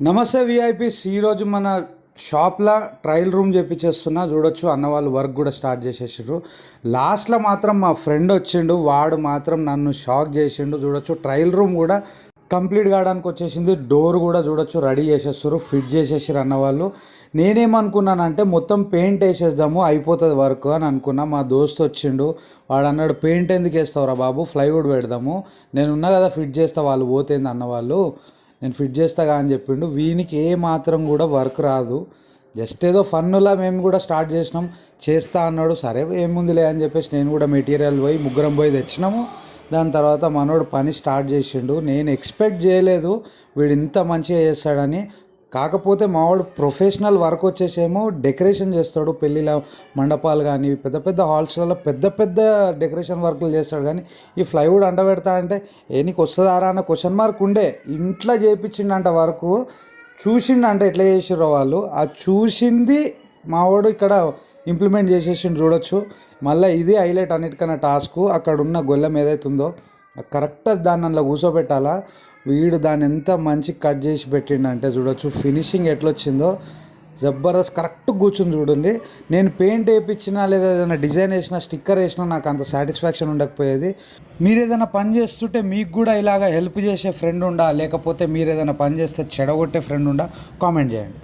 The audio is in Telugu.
నమస్తే విఐపీస్. ఈరోజు మన షాప్లో ట్రయల్ రూమ్ చేపించేస్తున్నా. చూడొచ్చు అన్న వాళ్ళు వర్క్ కూడా స్టార్ట్ చేసేసారు. లాస్ట్లో మాత్రం మా ఫ్రెండ్ వచ్చిండు, వాడు మాత్రం నన్ను షాక్ చేసిండు. చూడొచ్చు ట్రయల్ రూమ్ కూడా కంప్లీట్ కావడానికి వచ్చేసింది. డోర్ కూడా చూడొచ్చు రెడీ చేసేస్తారు, ఫిట్ చేసేసారు అన్న వాళ్ళు. నేనేమనుకున్నానంటే మొత్తం పెయింట్ వేసేద్దాము అయిపోతుంది వర్క్ అని అనుకున్నా. మా దోస్త్ వచ్చిండు, వాడు అన్నాడు పెయింట్ ఎందుకు వేస్తావురా బాబు, ప్లైవుడ్ పెడదాము, నేను ఉన్నా కదా ఫిట్ చేస్తా, వాళ్ళు పోతేంది అన్న వాళ్ళు, నేను ఫిట్ చేస్తాగా అని చెప్పిండు. వీనికి ఏ మాత్రం కూడా వర్క్ రాదు, జస్ట్ ఏదో ఫన్నులా మేము కూడా స్టార్ట్ చేసినాం, చేస్తా అన్నాడు. సరే ఏముందిలే అని చెప్పేసి నేను కూడా మెటీరియల్ పోయి ముగ్గురం పోయి తెచ్చినాము. దాని తర్వాత మనోడు పని స్టార్ట్ చేసిండు. నేను ఎక్స్పెక్ట్ చేయలేదు వీడు ఇంత మంచిగా చేస్తాడని. కాకపోతే మావాడు ప్రొఫెషనల్ వర్క్ వచ్చేసేమో డెకరేషన్ చేస్తాడు, పెళ్ళిళ్ళ మండపాలు కానీ పెద్ద పెద్ద హాల్స్లలో పెద్ద పెద్ద డెకరేషన్ వర్కులు చేస్తాడు. కానీ ఈ ప్లైవుడ్ అంటబెడతా అంటే నీకు వస్తుందారా అన్న క్వశ్చన్ మార్క్ ఉండే. ఇంట్లో చేయించిండంట వర్క్, చూసిండంట ఎట్లా చేసిర్రో వాళ్ళు. ఆ చూసింది మావాడు ఇక్కడ ఇంప్లిమెంట్ చేసేసిండు. చూడొచ్చు. మళ్ళీ ఇది హైలైట్ అన్నిటికన్నా టాస్క్. అక్కడ ఉన్న గొల్లెం ఏదైతుందో కరెక్ట్ దాన్ని అందులో కూర్చోబెట్టాలా. వీడు దాన్ని ఎంత మంచి కట్ చేసి పెట్టిండంటే చూడొచ్చు. ఫినిషింగ్ ఎట్లొచ్చిందో జబర్దస్త్ కరెక్ట్ కూర్చుని చూడండి. నేను పెయింట్ వేయించినా లేదా ఏదైనా డిజైన్ వేసినా స్టిక్కర్ వేసినా నాకు అంత సాటిస్ఫాక్షన్ ఉండకపోయేది. మీరు ఏదైనా పని చేస్తుంటే మీకు కూడా ఇలాగ హెల్ప్ చేసే ఫ్రెండ్ ఉండా, లేకపోతే మీరు ఏదైనా పని చేస్తే చెడగొట్టే ఫ్రెండ్ ఉండా, కామెంట్ చేయండి.